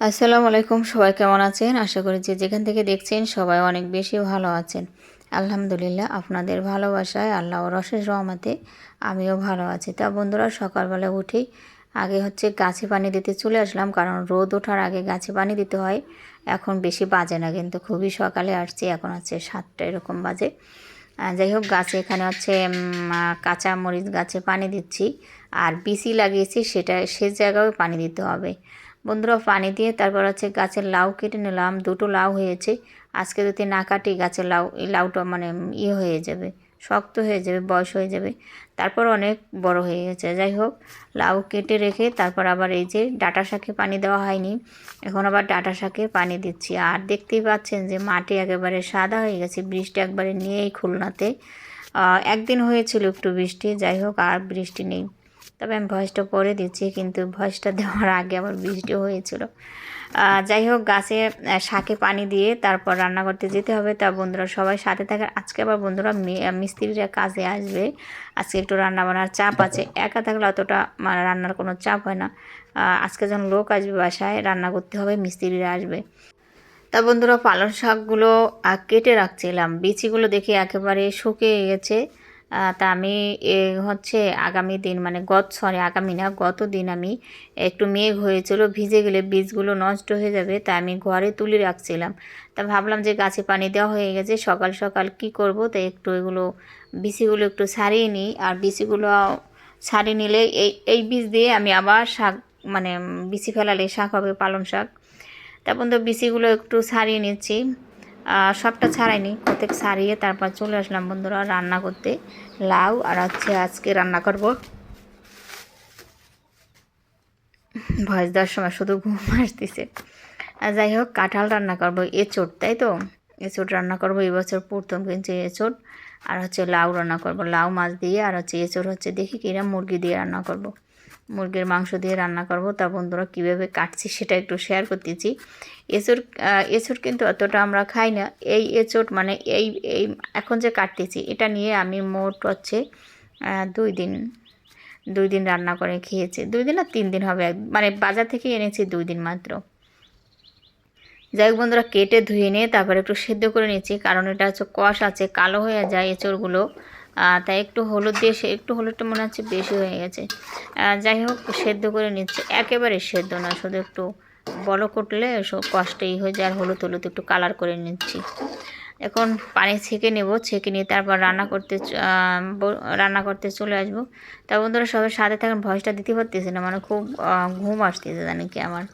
আসসালামু আলাইকুম, সবাই কেমন আছেন? আশা করি যে যেখান থেকে দেখছেন সবাই অনেক বেশি ভালো আছেন। আলহামদুলিল্লাহ, আপনাদের ভালোবাসায় আল্লাহ ওর অশেষ রহমতে আমিও ভালো আছি। তা বন্ধুরা, সকালবেলা উঠেই আগে গাছে পানি দিতে চলে আসলাম, কারণ রোদ ওঠার আগে গাছে পানি দিতে হয়। এখন বেশি বাজে না, কিন্তু খুবই সকালে আসছি, এখন 7টা এরকম বাজে। যাই হোক, গাছে এখানে কাঁচা মরিচ গাছে পানি দিচ্ছি, আর বিচি লাগিয়েছি সে জায়গায় পানি দিতে হবে। বন্ধুরা, পানি দিয়ে তারপর গাছের লাউ কেটে নিলাম। 2টো লাউ হয়েছে। আজকে যদি না কাটি গাছের লাউ, এই লাউটা ইয়ে হয়ে যাবে, শক্ত হয়ে যাবে, বয়স হয়ে যাবে, তারপর অনেক বড় হয়ে গেছে। যাই হোক, লাউ কেটে রেখে তারপর আবার এই যে ডাঁটা শাকে পানি দেওয়া হয়নি, এখন আবার ডাঁটা শাকে পানি দিচ্ছি। আর দেখতেই পাচ্ছেন যে মাটি একেবারে সাদা হয়ে গেছে, বৃষ্টি একবারে নেই খুলনাতে। একদিন হয়েছিল একটু বৃষ্টি, যাই হোক আর বৃষ্টি নেই। তবে আমি ভয়েসটা পরে দিচ্ছি, কিন্তু ভয়েসটা দেওয়ার আগে আবার বৃষ্টি হয়েছিল। যাই হোক, গাছে শাকে পানি দিয়ে তারপর রান্না করতে যেতে হবে। তা বন্ধুরা সবাই সাথে থাকে। আজকে আবার বন্ধুরা মিস্ত্রিরা কাজে আসবে, আজকে একটু রান্না বান্নার চাপ আছে। একা থাকলে অতটা রান্নার কোনো চাপ হয় না। আজকে যখন লোক আসবে বাসায়, রান্না করতে হবে, মিস্ত্রিরা আসবে। তা বন্ধুরা, পালং শাকগুলো কেটে রাখছিলাম, বিচিগুলো দেখে একেবারে শুকিয়ে গেছে। তা আমি আগামী দিন আগামী না, গত দিন আমি একটু মেঘ হয়েছিল, ভিজে গেলে বীজগুলো নষ্ট হয়ে যাবে, তা আমি ঘরে তুলে রাখছিলাম। তা ভাবলাম যে গাছে পানি দেওয়া হয়ে গেছে, সকাল সকাল কি করব, তাই একটু এগুলো বিচিগুলো একটু ছাড়িয়ে নিই। আর বিচিগুলো ছাড়িয়ে নিলে এই বীজ দিয়ে আমি আবার শাক, বিচি ফেলালে শাক হবে, পালং শাক। তারপর তো বিচিগুলো একটু ছাড়িয়ে নিচ্ছি, সবটা ছাড়াইনি, কতক ছাড়িয়ে তারপর চলে আসলাম বন্ধুরা রান্না করতে। লাউ আর আজকে রান্না করব। ভয়েস দেওয়ার সময় শুধু ঘুম আসতেছে। আর যাই হোক, কাঁঠাল রান্না করব, এঁচোড়, তাই তো এঁচোড় রান্না করব। এবছর প্রথম কিনছি এঁচোড়। আর লাউ রান্না করব, লাউ মাছ দিয়ে। আর এঁচোড় দেখি কিনা মুরগি দিয়ে রান্না করব, মুরগির মাংস দিয়ে রান্না করব। তা বন্ধুরা, কীভাবে কাটছি সেটা একটু শেয়ার করতেছি। এঁচোড় কিন্তু অতটা আমরা খাই না। এই এঁচোড় এই এই এখন যে কাটতেছি, এটা নিয়ে আমি মোট 2 দিন রান্না করে খেয়েছি। 2 দিন না 3 দিন হবে, বাজার থেকে এনেছি 2 দিন মাত্র। যাই হোক বন্ধুরা, কেটে ধুয়ে নিয়ে তারপর একটু সেদ্ধ করে নিচ্ছি, কারণ এটা কষ আছে, কালো হয়ে যায় এঁচোড়গুলো। তাই একটু হলুদ দিয়ে একটু হলুদটা মনে হচ্ছে বেশি হয়ে গেছে। যাই হোক, সেদ্ধ করে নিচ্ছে, একেবারে সেদ্ধ না, শুধু একটু বড় করলে কষ্টই হয়ে যায়। আর হলুদ হলুদ একটু কালার করে নিচ্ছি। এখন পানি ছেঁকে নেব, ছেঁকে নিয়ে তারপর রান্না করতে চলে আসবো। তা বন্ধুরা সবাই সাথে থাকেন। ভয়েসটা দিতে পারতেছি না, খুব ঘুম আসতেছে জানি কি আমার।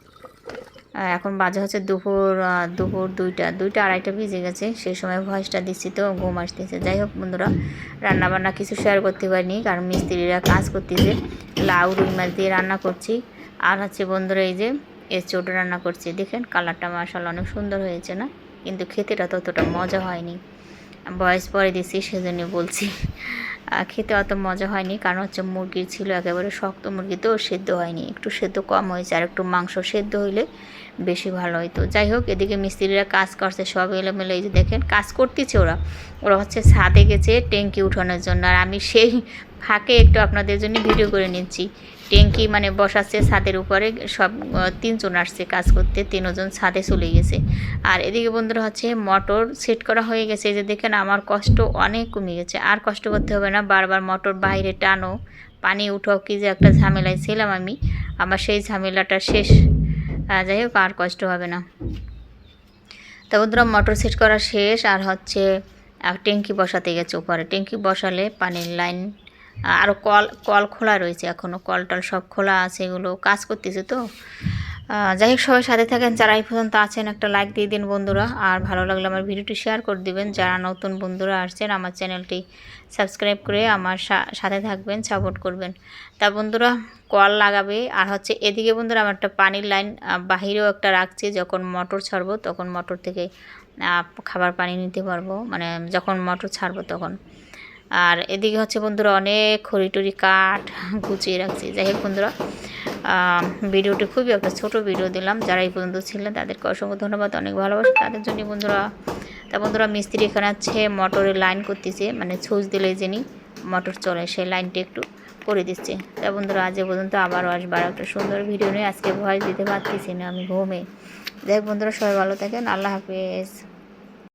এখন বাজে দুপুর 2টা 2টা 2:30 বেজে গেছে, সেই সময় ভয়েসটা দিচ্ছি তো ঘুম আসতেছে। যাই হোক বন্ধুরা, রান্নাবান্না কিছু শেয়ার করতে পারিনি, কারণ মিস্ত্রিরা কাজ করতেছে। লাউ রুই মাছ দিয়ে রান্না করছি। আর বন্ধুরা, এই যে এঁচোড় রান্না করছি, দেখেন কালারটা মাশাআল্লাহ অনেক সুন্দর হয়েছে না? কিন্তু খেতেটা ততটা মজা হয়নি। বয়স পরে দিচ্ছি সেজন্য বলছি। খেতে অত মজা হয়নি, কারণ মুরগির ছিল একেবারে শক্ত মুরগি, তো সেদ্ধ হয়নি, একটু সেদ্ধ কম হয়েছে। আর একটু মাংস সেদ্ধ হইলে বেশি ভালো হইতো। যাই হোক, এদিকে মিস্ত্রিরা কাজ করছে, সব এলোমেলো। এই যে দেখেন কাজ করতেছে ওরা ওরা ছাদে গেছে ট্যাঙ্কি উঠানোর জন্য। আর আমি সেই ফাঁকে একটু আপনাদের জন্য ভিডিও করে নিচ্ছি। ট্যাঙ্কি বসাচ্ছে ছাদের উপরে, সব 3জন আসছে কাজ করতে, 3জন ছাদে চলে গেছে। আর এদিকে বন্ধুরা মোটর সেট করা হয়ে গেছে। এই যে দেখেন, আমার কষ্ট অনেক কমে গেছে, আর কষ্ট করতে হবে না। বারবার মোটর বাইরে টানো, পানি উঠাও, কি যে একটা ঝামেলায় ছিলাম আমি, আমার সেই ঝামেলাটা শেষ। যাই হোক, আর কষ্ট হবে না। তা বন্ধুরা, মোটর সেট করা শেষ। আর ট্যাঙ্কি বসাতে গেছে উপরে। ট্যাঙ্কি বসালে পানির লাইন, আরও কল খোলা রয়েছে, এখনও কল টল সব খোলা আছে, এগুলো কাজ করতেছে তো। যাই হোক, সবাই সাথে থাকেন, যারা এই পর্যন্ত আছেন একটা লাইক দিয়ে দিন বন্ধুরা। আর ভালো লাগলে আমার ভিডিওটি শেয়ার করে দিবেন। যারা নতুন বন্ধুরা আসছেন, আমার চ্যানেলটি সাবস্ক্রাইব করে আমার সাথে থাকবেন, সাপোর্ট করবেন। তা বন্ধুরা, কল লাগাবে। আর এদিকে বন্ধুরা, আমার একটা পানির লাইন বাহিরেও একটা রাখছি, যখন মোটর ছাড়বো তখন মোটর থেকে খাবার পানি নিতে পারবো, যখন মোটর ছাড়বো তখন। আর এদিকে বন্ধুরা, অনেক খড়ি কাঠ গুছিয়ে রাখছি। যাই হোক বন্ধুরা, ভিডিওটি খুবই একটা ছোটো ভিডিও দিলাম। যারা এই পর্যন্ত ছিলেন তাদেরকে অসংখ্য ধন্যবাদ, অনেক ভালোবাসা তাদের জন্য বন্ধুরা। তা বন্ধুরা, মিস্ত্রি এখানে মোটরের লাইন করতেছে, সুইচ দিলে যিনি মোটর চলে, সেই লাইনটি একটু করে দিচ্ছি। তা বন্ধুরা আজ এ পর্যন্ত, আবারও আসবো আর একটা সুন্দর ভিডিও নিয়ে। আজকে ভয়েস দিতে পারতেছি না, আমি ঘুমে। যাই হোক বন্ধুরা, সবাই ভালো থাকেন, আল্লাহ হাফেজ।